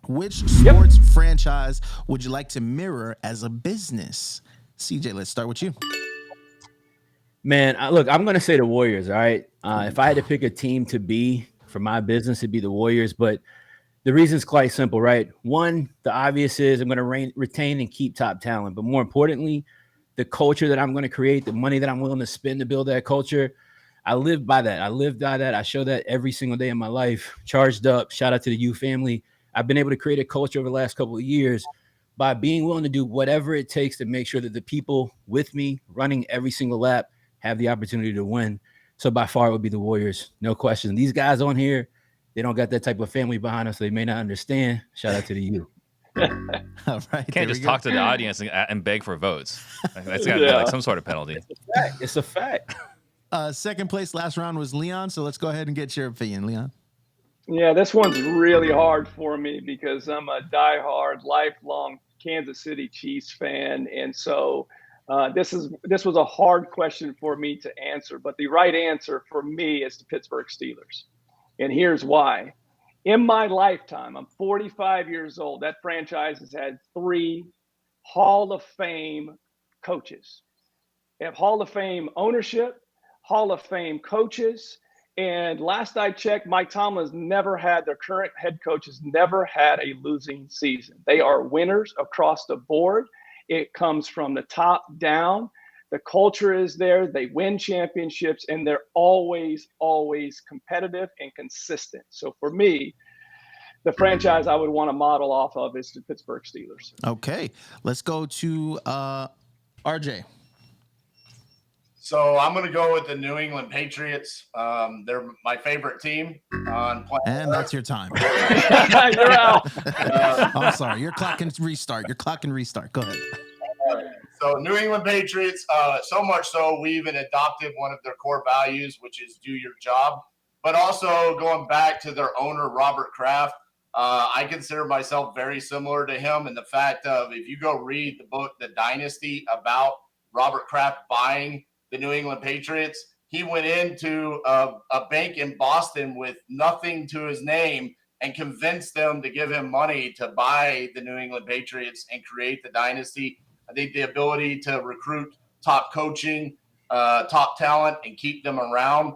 Which sports franchise would you like to mirror as a business? CJ, let's start with you. Man, look, I'm going to say the Warriors, all right? If I had to pick a team to be for my business, it'd be the Warriors. But the reason's quite simple, right? One, the obvious is I'm going to retain and keep top talent. But more importantly, the culture that I'm going to create, the money that I'm willing to spend to build that culture, I live by that. I show that every single day in my life. Charged up. Shout out to the U family. I've been able to create a culture over the last couple of years by being willing to do whatever it takes to make sure that the people with me running every single lap have the opportunity to win. So by far it would be the Warriors. No question. These guys on here, they don't got that type of family behind us. So they may not understand. Shout out to the U. All right. You can't just talk to the audience and beg for votes. That's got to be like some sort of penalty. It's a fact. Second place last round was Leon. So let's go ahead and get your opinion, Leon. Yeah, this one's really hard for me because I'm a diehard, lifelong Kansas City Chiefs fan. And so this was a hard question for me to answer. But the right answer for me is the Pittsburgh Steelers. And here's why. In my lifetime, I'm 45 years old. That franchise has had 3 Hall of Fame coaches. They have Hall of Fame ownership, Hall of Fame coaches. And last I checked, Mike Tomlin's their current head coach has never had a losing season. They are winners across the board. It comes from the top down. The culture is there. They win championships, and they're always, always competitive and consistent. So for me, the franchise I would want to model off of is the Pittsburgh Steelers. Okay, let's go to RJ. So I'm going to go with the New England Patriots. They're my favorite team on planet And Earth. that's your time. You're out. I'm sorry. Your clock can restart. Go ahead. So New England Patriots, so much so we even adopted one of their core values, which is do your job. But also going back to their owner, Robert Kraft, I consider myself very similar to him in the fact of if you go read the book, The Dynasty, about Robert Kraft buying the New England Patriots, he went into a bank in Boston with nothing to his name and convinced them to give him money to buy the New England Patriots and create the dynasty. I think the ability to recruit top coaching, top talent, and keep them around,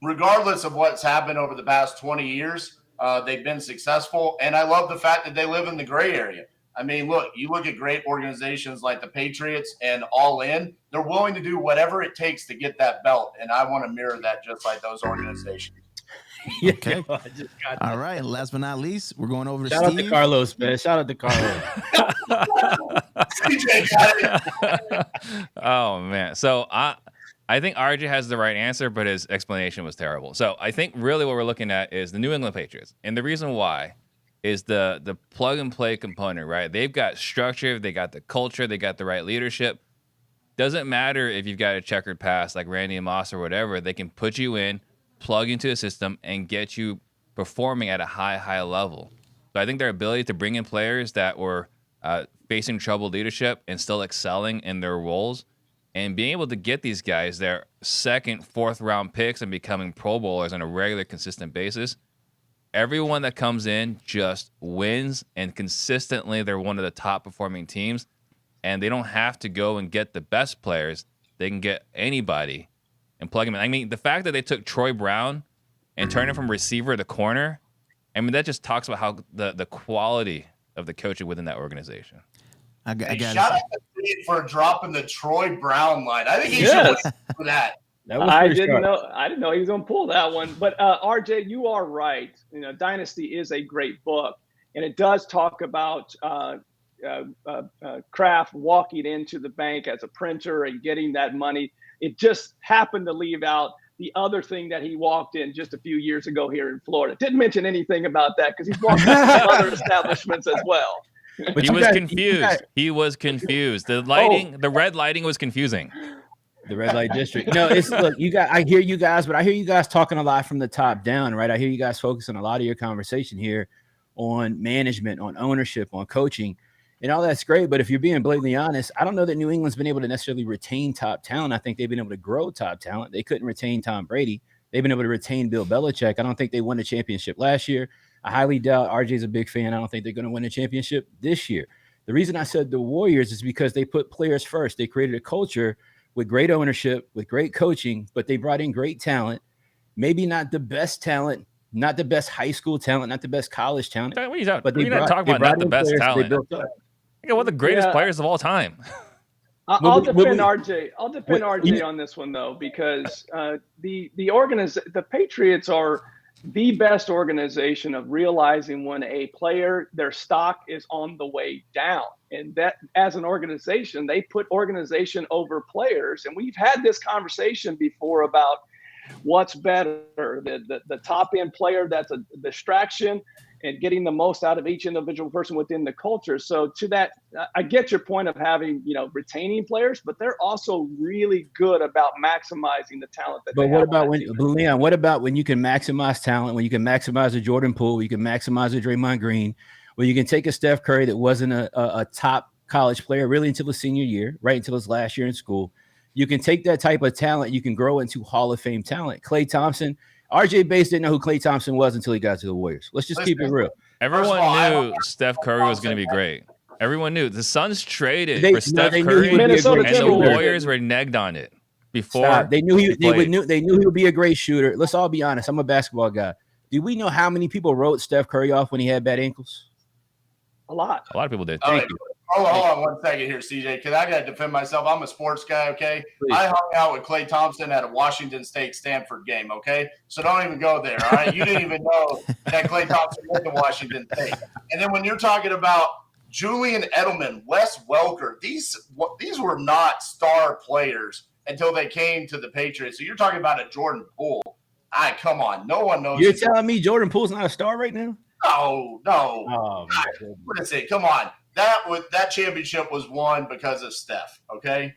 regardless of what's happened over the past 20 years, they've been successful. And I love the fact that they live in the gray area. I mean, look, you look at great organizations like the Patriots and All In, they're willing to do whatever it takes to get that belt. And I want to mirror that just like those organizations. Okay. All right. Last but not least, we're going over to Shout Steve. out to Carlos, man. Shout out to Carlos. CJ got it. Oh, man. So I think RJ has the right answer, but his explanation was terrible. So I think really what we're looking at is the New England Patriots. And the reason why is the plug and play component, right? They've got structure, they got the culture, they got the right leadership. Doesn't matter if you've got a checkered past like Randy Moss or whatever, they can put you in, plug into a system, and get you performing at a high level. So I think their ability to bring in players that were facing troubled leadership and still excelling in their roles, and being able to get these guys their second, fourth round picks and becoming Pro Bowlers on a regular, consistent basis. Everyone that comes in just wins, and consistently they're one of the top performing teams, and they don't have to go and get the best players. They can get anybody and plug them in. I mean, the fact that they took Troy Brown and turned him from receiver to corner, I mean, that just talks about how the quality of the coaching within that organization. I got Shout out to Steve for dropping the Troy Brown line. I think he should win for that. I didn't know he was going to pull that one. But RJ, you are right. You know, Dynasty is a great book, and it does talk about Kraft walking into the bank as a printer and getting that money. It just happened to leave out the other thing that he walked in just a few years ago here in Florida. Didn't mention anything about that because he's walked into some other establishments as well. But he was confused. He was confused. The lighting, the red lighting was confusing. The red light district. No, it's look, I hear you guys, but I hear you guys talking a lot from the top down, right? I hear you guys focusing a lot of your conversation here on management, on ownership, on coaching, and all that's great. But if you're being blatantly honest, I don't know that New England's been able to necessarily retain top talent. I think they've been able to grow top talent. They couldn't retain Tom Brady. They've been able to retain Bill Belichick. I don't think they won the championship last year. I highly doubt RJ's a big fan. I don't think they're going to win a championship this year. The reason I said the Warriors is because they put players first. They created a culture with great ownership, with great coaching, but they brought in great talent. Maybe not the best talent, not the best high school talent, not the best college talent. What are you talking? But We're not talking about not the best talent. They got one of the greatest players of all time. I'll defend RJ. I'll defend RJ on this one though, because the Patriots are the best organization of realizing when a player, their stock is on the way down, and that as an organization, they put organization over players. And we've had this conversation before about what's better, the top end player that's a distraction and getting the most out of each individual person within the culture. So to that, I get your point of having, retaining players, but they're also really good about maximizing the talent that they have. Leon, what about when you can maximize talent, when you can maximize a Jordan Poole, you can maximize a Draymond Green, when you can take a Steph Curry that wasn't a top college player really until his senior year, right until his last year in school. You can take that type of talent, you can grow into Hall of Fame talent. Klay Thompson, RJ Bates didn't know who Klay Thompson was until he got to the Warriors. Let's just keep it real. Everyone knew Steph Curry was going to be great. Everyone knew. The Suns traded for Steph Curry, and the Warriors were negged on it before. Stop. They knew he would be a great shooter. Let's all be honest. I'm a basketball guy. Do we know how many people wrote Steph Curry off when he had bad ankles? A lot. A lot of people did. Thank you. Hold on 1 second here, CJ, because I got to defend myself. I'm a sports guy, okay? Please. I hung out with Klay Thompson at a Washington State-Stanford game, okay? So don't even go there, all right? You didn't even know that Klay Thompson went to Washington State. And then when you're talking about Julian Edelman, Wes Welker, these were not star players until they came to the Patriots. So you're talking about a Jordan Poole. Come on. No one knows. You're telling me Jordan Poole's not a star right now? No. Oh, listen, come on. That championship was won because of Steph. Okay,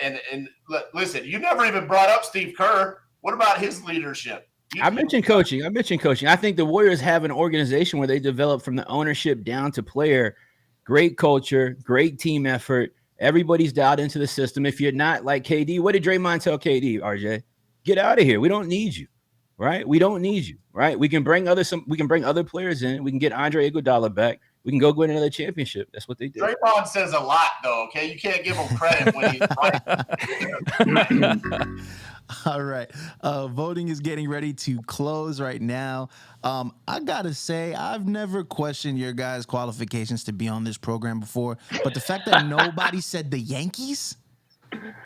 and listen, you never even brought up Steve Kerr. What about his leadership? I mentioned coaching. I think the Warriors have an organization where they develop from the ownership down to player. Great culture, great team effort. Everybody's dialed into the system. If you're not like KD, what did Draymond tell KD? RJ, get out of here. We don't need you. Right? We don't need you. Right? We can bring other players in. We can get Andre Iguodala back. We can go win another championship. That's what they did. Draymond says a lot, though, okay? You can't give him credit when he's right. All right. Voting is getting ready to close right now. I got to say, I've never questioned your guys' qualifications to be on this program before, but the fact that nobody said the Yankees,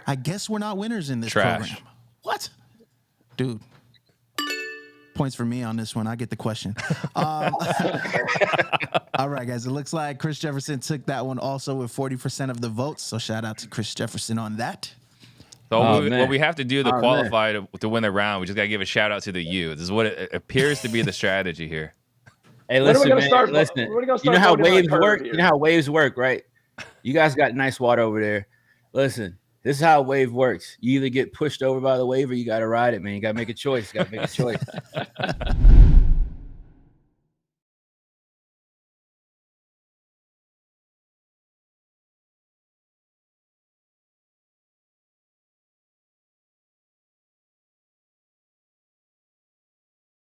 I guess we're not winners in this program. What? Dude. Points for me on this one. I get the question. All right, guys. It looks like Chris Jefferson took that one also with 40% of the votes. So shout out to Chris Jefferson on that. So what we have to do to qualify to win the round, we just got to give a shout out to the U. This is what it appears to be the strategy here. Hey, listen, you know how waves work? You know how waves work, right? You guys got nice water over there. Listen. This is how a wave works. You either get pushed over by the wave or you got to ride it, man. You got to make a choice.